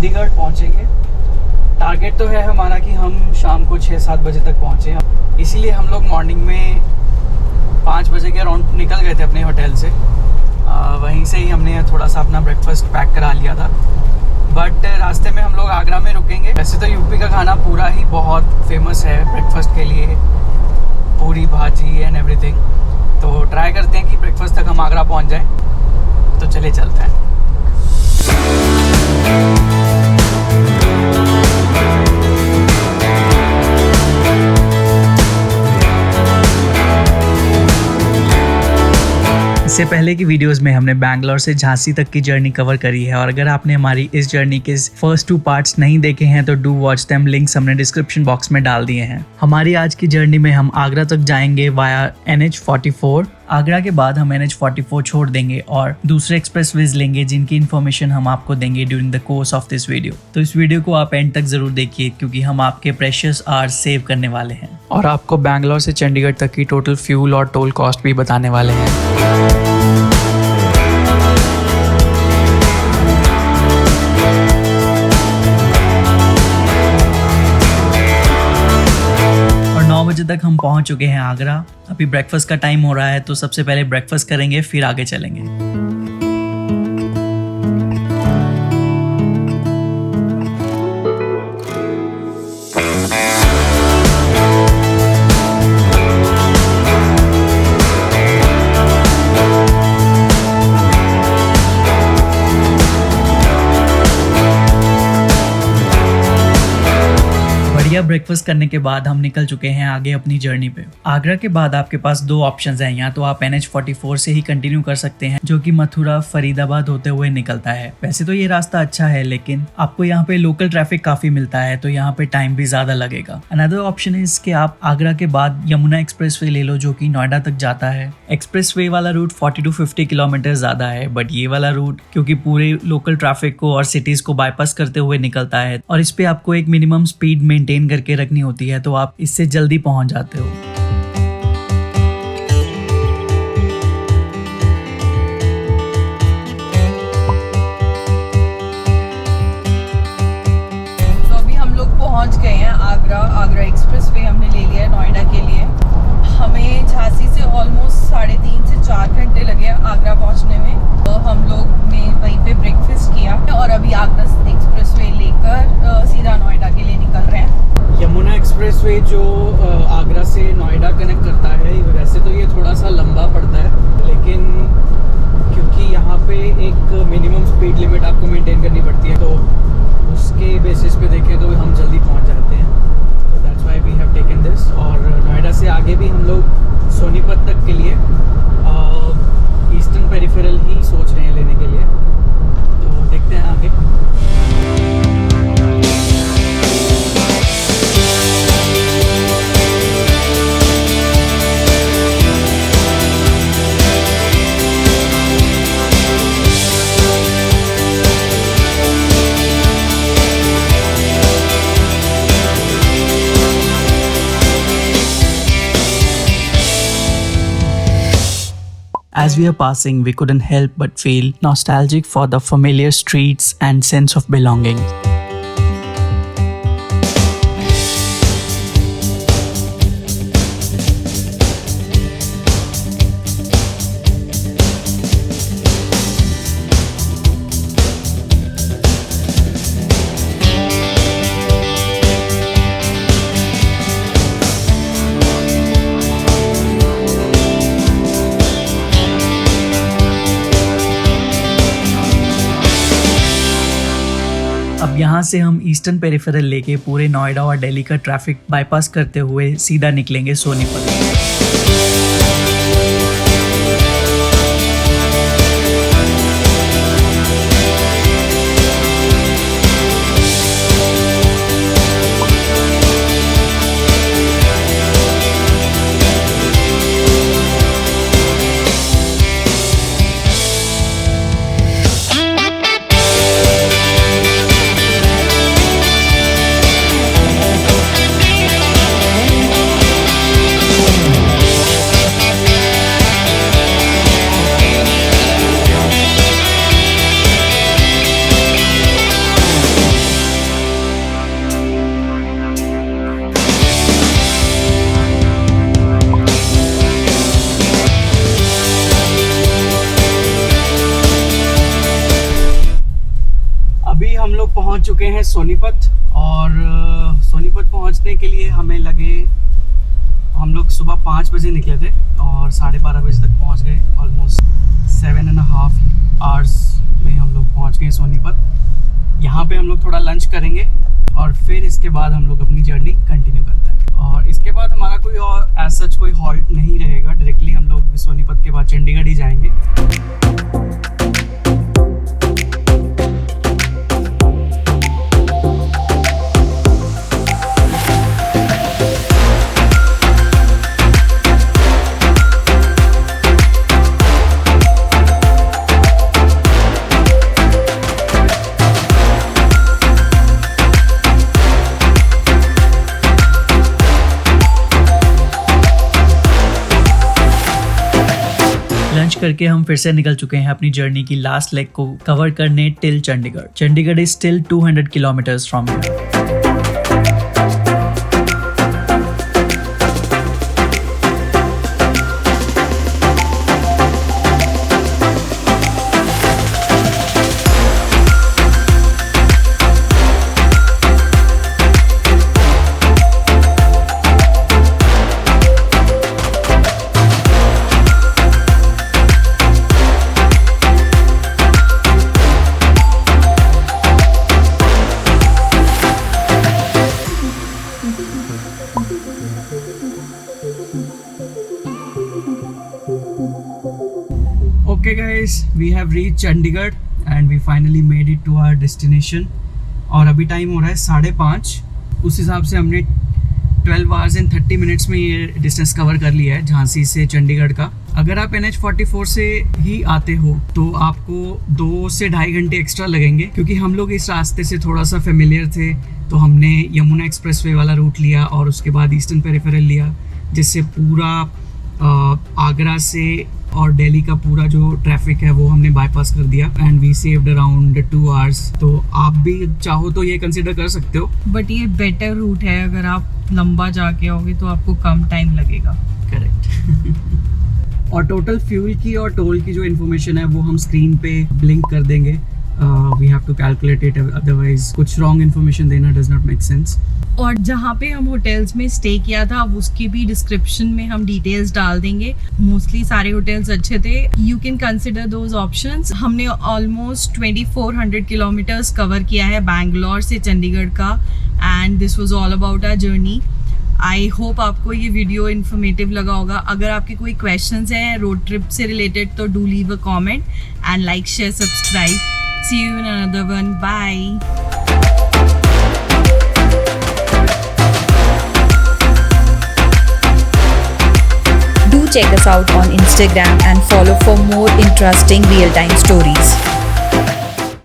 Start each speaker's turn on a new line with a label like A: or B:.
A: चंडीगढ़ पहुंचेंगे। टारगेट तो है हमारा कि हम शाम को 6-7 बजे तक पहुंचे, इसीलिए हम लोग मॉर्निंग में 5 बजे के अराउंड निकल गए थे अपने होटल से। वहीं से ही हमने थोड़ा सा अपना ब्रेकफास्ट पैक करा लिया था। बट रास्ते में हम लोग आगरा में रुकेंगे। वैसे तो यूपी का खाना पूरा ही बहुत फेमस है ब्रेकफास्ट के लिए, पूरी भाजी एंड एवरीथिंग। तो ट्राई करते हैं कि ब्रेकफास्ट तक हम आगरा पहुंच जाएं। तो चले चलते हैं। इससे पहले की वीडियोस में हमने बैंगलोर से झांसी तक की जर्नी कवर करी है, और अगर आपने हमारी इस जर्नी के फर्स्ट 2 पार्ट्स नहीं देखे हैं तो डू वॉच देम, लिंक्स हमने डिस्क्रिप्शन बॉक्स में डाल दिए हैं। हमारी आज की जर्नी में हम आगरा तक जाएंगे वाया NH44। आगरा के बाद हम NH44 छोड़ देंगे और दूसरे एक्सप्रेसवेज लेंगे जिनकी इन्फॉर्मेशन हम आपको देंगे during the course of this video. तो इस वीडियो को आप एंड तक जरूर देखिए क्योंकि हम आपके प्रेशियस आवर्स सेव करने वाले हैं और आपको बैंगलोर से चंडीगढ़ तक की टोटल फ्यूल और टोल कॉस्ट भी बताने वाले हैं। बजे तक हम पहुंच चुके हैं आगरा। अभी ब्रेकफास्ट का टाइम हो रहा है, तो सबसे पहले ब्रेकफास्ट करेंगे फिर आगे चलेंगे। ब्रेकफास्ट करने के बाद हम निकल चुके हैं आगे अपनी जर्नी पे। आगरा के बाद आपके पास 2 ऑप्शंस हैं। या तो आप NH44 से ही कंटिन्यू कर सकते हैं जो कि मथुरा फरीदाबाद होते हुए निकलता है। वैसे तो ये रास्ता अच्छा है लेकिन आपको यहाँ पे लोकल ट्रैफिक काफी मिलता है, तो यहाँ पे टाइम भी ज्यादा लगेगा। अनदर ऑप्शन है कि आप आगरा के बाद यमुना एक्सप्रेसवे ले लो जो कि नोएडा तक जाता है। एक्सप्रेसवे वाला रूट 40 to 50 किलोमीटर ज्यादा है, बट ये वाला रूट क्योंकि पूरे लोकल ट्रैफिक को और सिटीज को बाईपास करते हुए निकलता है और इस पे आपको एक मिनिमम स्पीड मेंटेन करके रखनी होती है, तो आप इससे जल्दी पहुंच जाते हो।
B: तो अभी हम लोग पहुंच गए हैं आगरा एक्सप्रेसवे हमने ले लिया है नोएडा के लिए। हमें झांसी से ऑलमोस्ट 3.5 से 4 घंटे लगे आगरा पहुंचने में। तो हम लोग ने वहीं पे ब्रेकफास्ट किया और अभी आगरा एक्सप्रेसवे लेकर सीधा नोएडा के लिए निकल रहे हैं।
A: यमुना एक्सप्रेसवे जो आगरा से नोएडा कनेक्ट करता है, वैसे तो ये थोड़ा सा लंबा पड़ता है, लेकिन क्योंकि यहाँ पे एक मिनिमम स्पीड लिमिट आपको मेंटेन करनी पड़ती है, तो उसके बेसिस पे देखें तो हम जल्दी पहुँच जाते हैं। तो that's why we have taken this. और नोएडा से आगे भी हम लोग सोनीपत तक के लिए ईस्टर्न पेरिफेरल ही सोच रहे हैं लेने के लिए। तो देखते हैं आगे।
C: As we are passing, we couldn't help but feel nostalgic for the familiar streets and sense of belonging. अब यहाँ से हम ईस्टर्न पेरिफेरल लेके पूरे नोएडा और दिल्ली का ट्रैफिक बाईपास करते हुए सीधा निकलेंगे सोनीपत। चुके हैं सोनीपत और सोनीपत पहुंचने के लिए हमें लगे, हम लोग सुबह 5 बजे निकले थे और 12:30 बजे तक पहुंच गए। ऑलमोस्ट 7.5 आवर्स में हम लोग पहुंच गए सोनीपत। यहाँ पे हम लोग थोड़ा लंच करेंगे और फिर इसके बाद हम लोग अपनी जर्नी कंटिन्यू करते हैं। और इसके बाद हमारा कोई और एज सच कोई हॉल्ट नहीं रहेगा, डायरेक्टली हम लोग सोनीपत के बाद चंडीगढ़ ही जाएंगे।
A: लंच करके हम फिर से निकल चुके हैं अपनी जर्नी की लास्ट लेग को कवर करने till Chandigarh. Chandigarh is still 200 kilometres from here.
C: Okay guys, we have reached Chandigarh and we finally made it to our destination। और अभी टाइम हो रहा है 5:30। उस हिसाब से हमने 12 आवर्स एंड 30 मिनट्स में ये डिस्टेंस कवर कर लिया है झांसी से चंडीगढ़ का। अगर आप NH44 से ही आते हो तो आपको 2 से 2.5 घंटे एक्स्ट्रा लगेंगे, क्योंकि हम लोग इस रास्ते से थोड़ा सा फेमिलियर थे तो हमने यमुना एक्सप्रेसवे वाला रूट लिया और उसके बाद ईस्टर्न पेरिफेरल लिया, जिससे पूरा आगरा से और दिल्ली का पूरा जो ट्रैफिक है वो हमने बाईपास कर दिया and we saved around 2 hours. तो आप भी चाहो तो ये कंसिडर कर सकते हो,
B: बट ये बेटर रूट है। अगर आप लंबा जाके आओगे तो आपको कम टाइम लगेगा।
C: करेक्ट। और टोटल फ्यूल की और टोल की जो इन्फॉर्मेशन है वो हम स्क्रीन पे ब्लिंक कर देंगे। We have to calculate it, otherwise कुछ रॉन्ग इन्फॉर्मेशन देना डज नॉट मेक सेंस।
B: और जहाँ पे हम होटल्स में स्टे किया था उसकी भी डिस्क्रिप्शन में हम डिटेल्स डाल देंगे। मोस्टली सारे होटल्स अच्छे थे, you can consider those options. हमने ऑलमोस्ट 2400 किलोमीटर्स कवर किया है बैंगलोर से चंडीगढ़ का, and this was all about our journey. I hope आपको ये वीडियो इन्फॉर्मेटिव लगा होगा। अगर आपके कोई क्वेश्चंस हैं रोड ट्रिप से रिलेटेड तो do leave a comment and like, share, subscribe. See you in another one. Bye.
D: Do check us out on Instagram and follow for more interesting real-time stories.